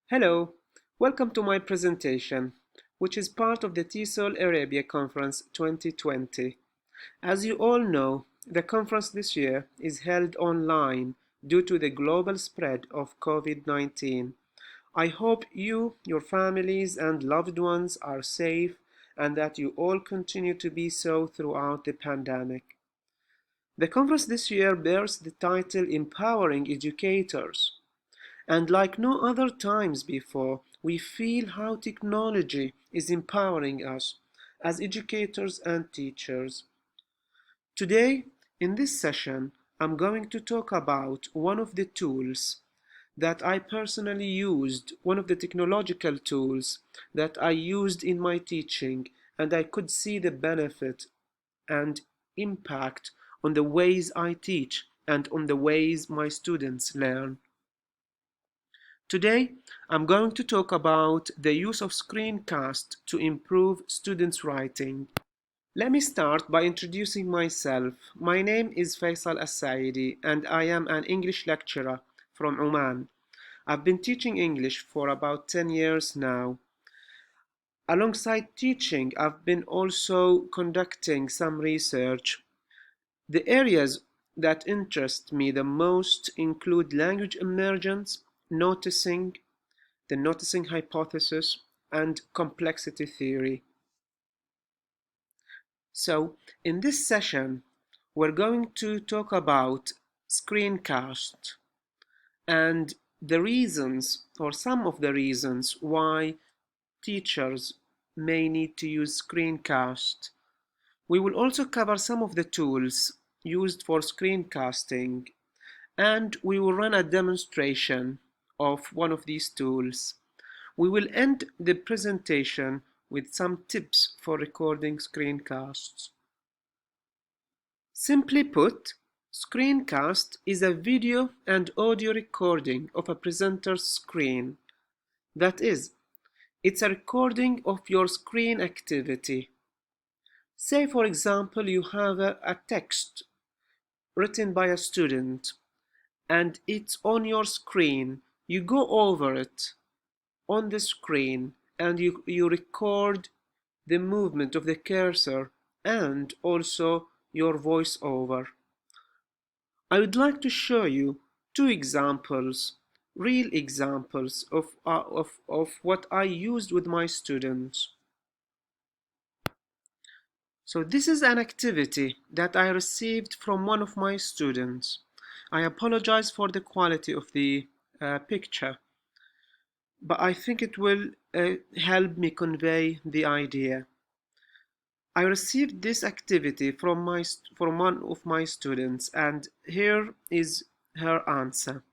Hello, welcome to my presentation, which is part of the TESOL Arabia Conference 2020. As you all know, the conference this year is held online due to the global spread of COVID-19. I hope you, your families, and loved ones are safe and that you all continue to be so throughout the pandemic. The conference this year bears the title Empowering Educators. And like no other times before, we feel how technology is empowering us as educators and teachers. Today, in this session, I'm going to talk about one of the tools that I personally used, one of the technological tools that I used in my teaching, and I could see the benefit and impact on the ways I teach and on the ways my students learn. Today, I'm going to talk about the use of Screencast to improve students' writing. Let me start by introducing myself. My name is Faisal AlSaidi and I am an English lecturer from Oman. I've been teaching English for about 10 years now. Alongside teaching, I've been also conducting some research. The areas that interest me the most include language emergence, noticing, the noticing hypothesis, and complexity theory. So, in this session, we're going to talk about screencast and the reasons, or some of the reasons, why teachers may need to use screencast. We will also cover some of the tools used for screencasting, and we will run a demonstration of one of these tools. We will end the presentation with some tips for recording screencasts. Simply put, screencast is a video and audio recording of a presenter's screen. That is, it's a recording of your screen activity. Say, for example, you have a text written by a student and it's on your screen. You go over it on the screen and you record the movement of the cursor and also your voiceover. I would like to show you two examples, real examples of what I used with my students. So this is an activity that I received from one of my students. I apologize for the quality of the picture, but I think it will help me convey the idea. I received this activity from one of my students, and here is her answer.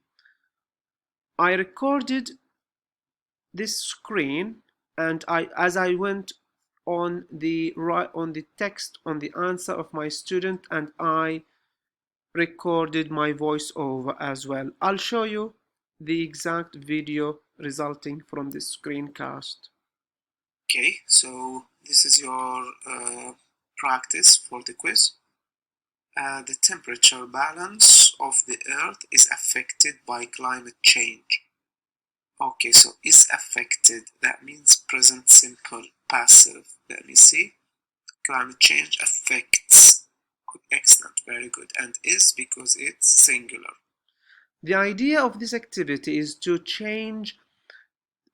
I recorded this screen, and as I went on the text on the answer of my student, and I recorded my voiceover as well. I'll show you the exact video resulting from this screencast. Okay, so this is your practice for the quiz. The temperature balance of the Earth is affected by climate change. Okay, so is affected, that means present simple passive. Let me see. Climate change affects. Good, excellent, very good. And is because it's singular. The idea of this activity is to change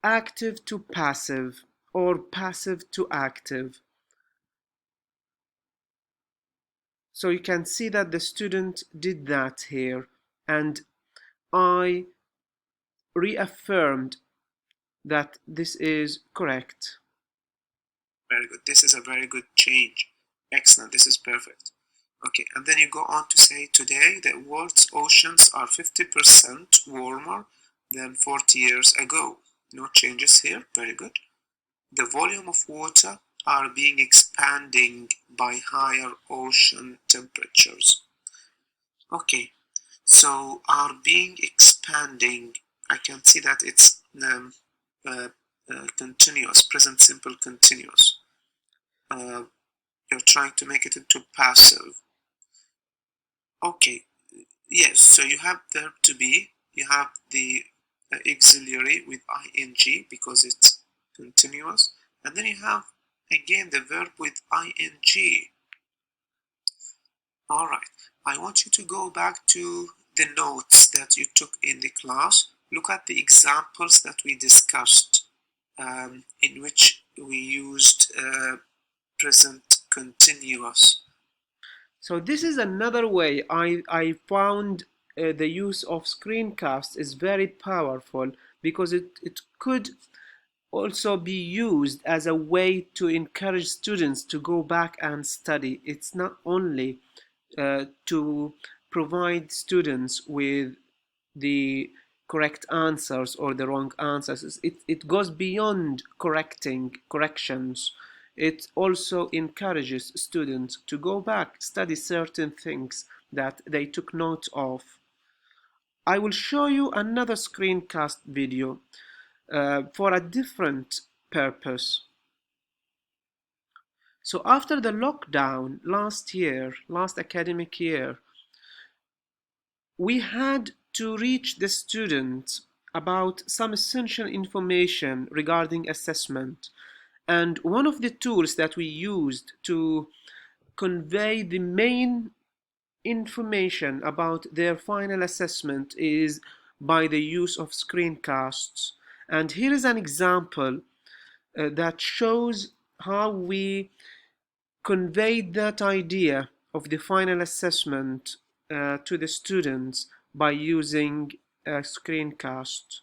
active to passive or passive to active. So you can see that the student did that here, and I reaffirmed that this is correct. Very good. This is a very good change. Excellent. This is perfect. Okay, and then you go on to say today the world's oceans are 50% warmer than 40 years ago. No changes here. Very good. The volume of water are being expanding by higher ocean temperatures. Okay, so are being expanding. I can see that it's continuous, present simple continuous. You're trying to make it into passive. Okay, yes, so you have verb to be, you have the auxiliary with ing because it's continuous, and then you have again the verb with ing. Alright, I want you to go back to the notes that you took in the class. Look at the examples that we discussed in which we used present continuous. So this is another way I found the use of screencast is very powerful because it could also be used as a way to encourage students to go back and study. It's not only to provide students with the correct answers or the wrong answers. It goes beyond corrections. It also encourages students to go back, study certain things that they took note of. I will show you another screencast video for a different purpose. So after the lockdown last academic year, we had to reach the students about some essential information regarding assessment. And one of the tools that we used to convey the main information about their final assessment is by the use of screencasts. And here is an example that shows how we conveyed that idea of the final assessment to the students by using a screencast.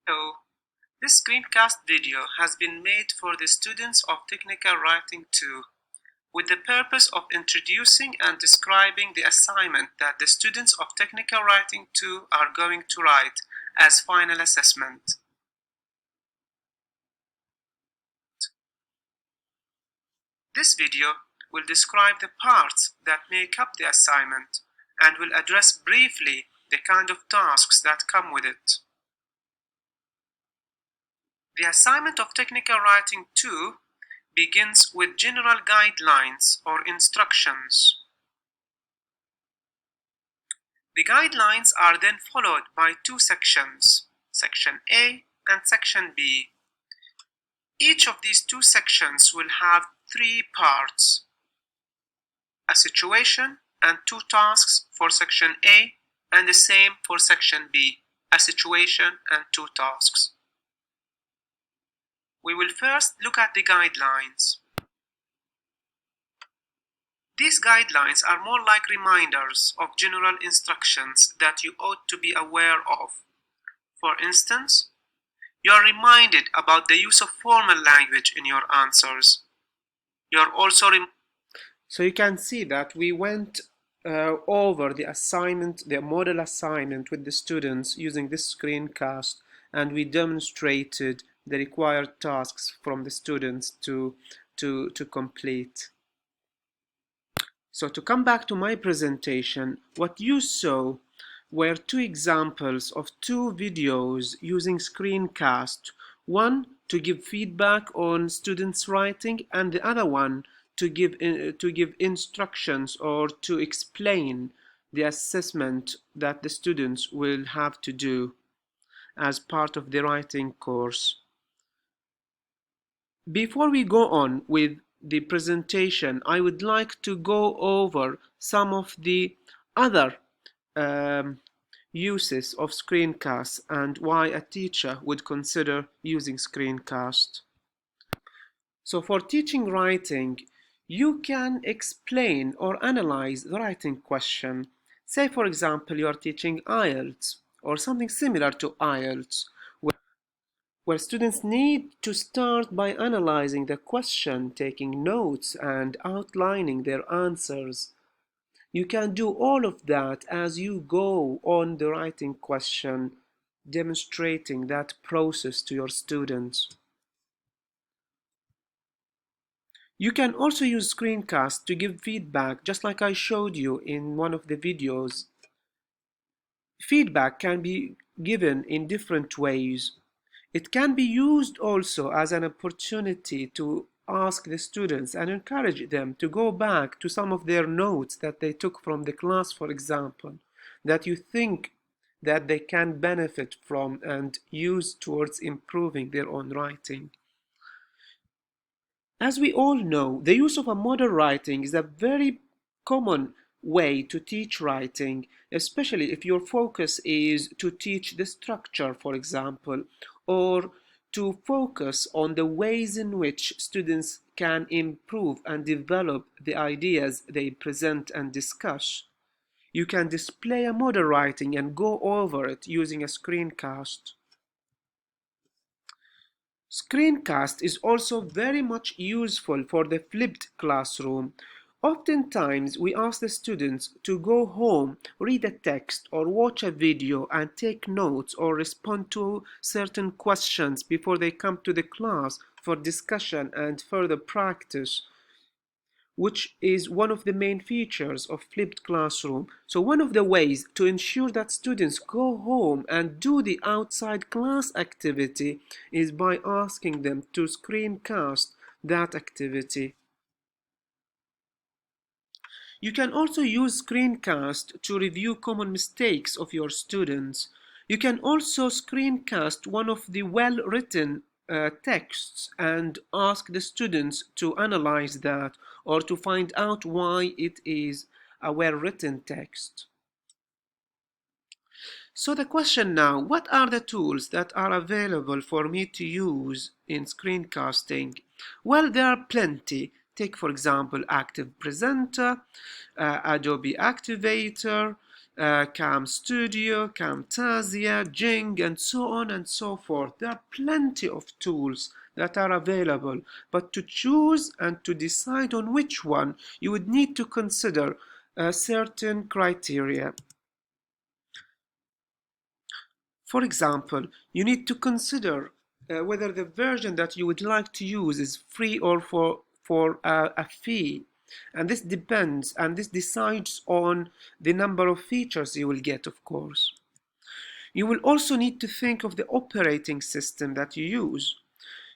So, this screencast video has been made for the students of Technical Writing 2 with the purpose of introducing and describing the assignment that the students of Technical Writing 2 are going to write as final assessment. This video will describe the parts that make up the assignment and will address briefly the kind of tasks that come with it. The assignment of Technical Writing 2 begins with general guidelines or instructions. The guidelines are then followed by two sections, Section A and Section B. Each of these two sections will have three parts: a situation and two tasks for Section A, and the same for Section B, a situation and two tasks. We will first look at the guidelines. These guidelines are more like reminders of general instructions that you ought to be aware of. For instance, you are reminded about the use of formal language in your answers. You are also So you can see that we went over the assignment, the model assignment with the students using this screencast, and we demonstrated the required tasks from the students to complete. So to come back to my presentation, what you saw were two examples of two videos using screencast. One to give feedback on students' writing, and the other one to give instructions or to explain the assessment that the students will have to do as part of the writing course. Before we go on with the presentation, I would like to go over some of the other uses of screencasts and why a teacher would consider using screencast. So for teaching writing, you can explain or analyze the writing question. Say, for example, you are teaching IELTS or something similar to IELTS, where students need to start by analyzing the question, taking notes, and outlining their answers. You can do all of that as you go on the writing question, demonstrating that process to your students. You can also use screencasts to give feedback, just like I showed you in one of the videos. Feedback can be given in different ways. It can be used also as an opportunity to ask the students and encourage them to go back to some of their notes that they took from the class, for example, that you think that they can benefit from and use towards improving their own writing. As we all know, the use of a model writing is a very common way to teach writing, especially if your focus is to teach the structure, for example, or to focus on the ways in which students can improve and develop the ideas they present and discuss. You can display a model writing and go over it using a screencast. Screencast is also very much useful for the flipped classroom. Oftentimes, we ask the students to go home, read a text, or watch a video and take notes or respond to certain questions before they come to the class for discussion and further practice, which is one of the main features of flipped classroom. So one of the ways to ensure that students go home and do the outside class activity is by asking them to screencast that activity. You can also use Screencast to review common mistakes of your students. You can also screencast one of the well-written texts and ask the students to analyze that or to find out why it is a well-written text. So the question now, what are the tools that are available for me to use in screencasting? Well, there are plenty. Take, for example, Active Presenter, Adobe Activator, Cam Studio, Camtasia, Jing, and so on and so forth. There are plenty of tools that are available, but to choose and to decide on which one, you would need to consider certain criteria. For example, you need to consider whether the version that you would like to use is free or for a fee. And this depends, and this decides on the number of features you will get, of course. You will also need to think of the operating system that you use.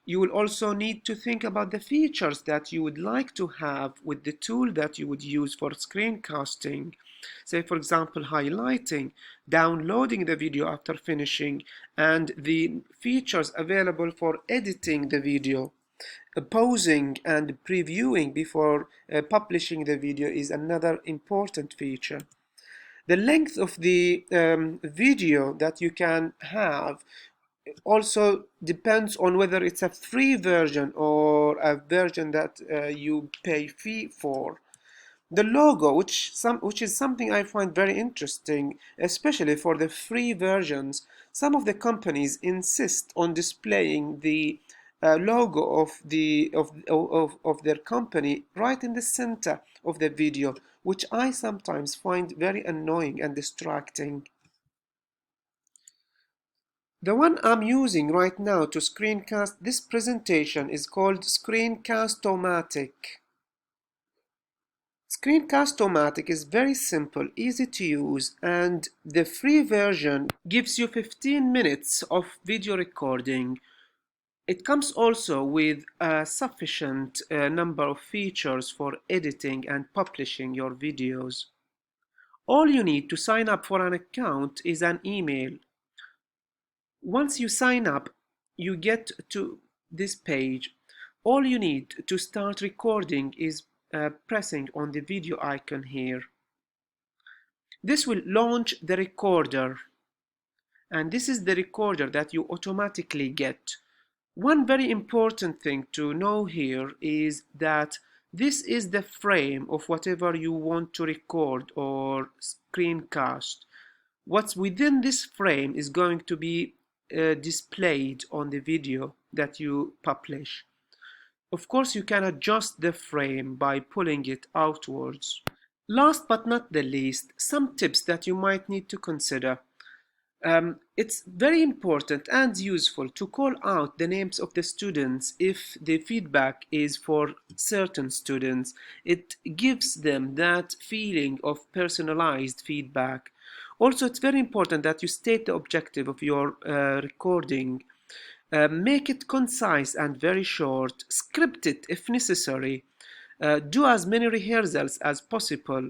You will also need to think about the features that you would like to have with the tool that you would use for screencasting. Say, for example, highlighting, downloading the video after finishing, and the features available for editing the video. Pausing and previewing before publishing the video is another important feature. The length of the video that you can have also depends on whether it's a free version or a version that you pay fee for. The logo, which is something I find very interesting, especially for the free versions. Some of the companies insist on displaying the logo of their company right in the center of the video, which I sometimes find very annoying and distracting. The one I'm using right now to screencast this presentation is called Screencast-O-Matic. Screencast-O-Matic is very simple, easy to use, and the free version gives you 15 minutes of video recording. It comes also with a sufficient number of features for editing and publishing your videos. All you need to sign up for an account is an email. Once you sign up, you get to this page. All you need to start recording is pressing on the video icon here. This will launch the recorder, and this is the recorder that you automatically get. One very important thing to know here is that this is the frame of whatever you want to record or screencast. What's within this frame is going to be displayed on the video that you publish. Of course, you can adjust the frame by pulling it outwards. Last but not the least, some tips that you might need to consider. It's very important and useful to call out the names of the students if the feedback is for certain students. It gives them that feeling of personalized feedback. Also, it's very important that you state the objective of your recording. Make it concise and very short. Script it if necessary. Do as many rehearsals as possible.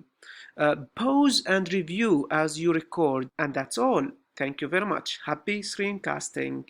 Pause and review as you record, and that's all. Thank you very much. Happy screencasting.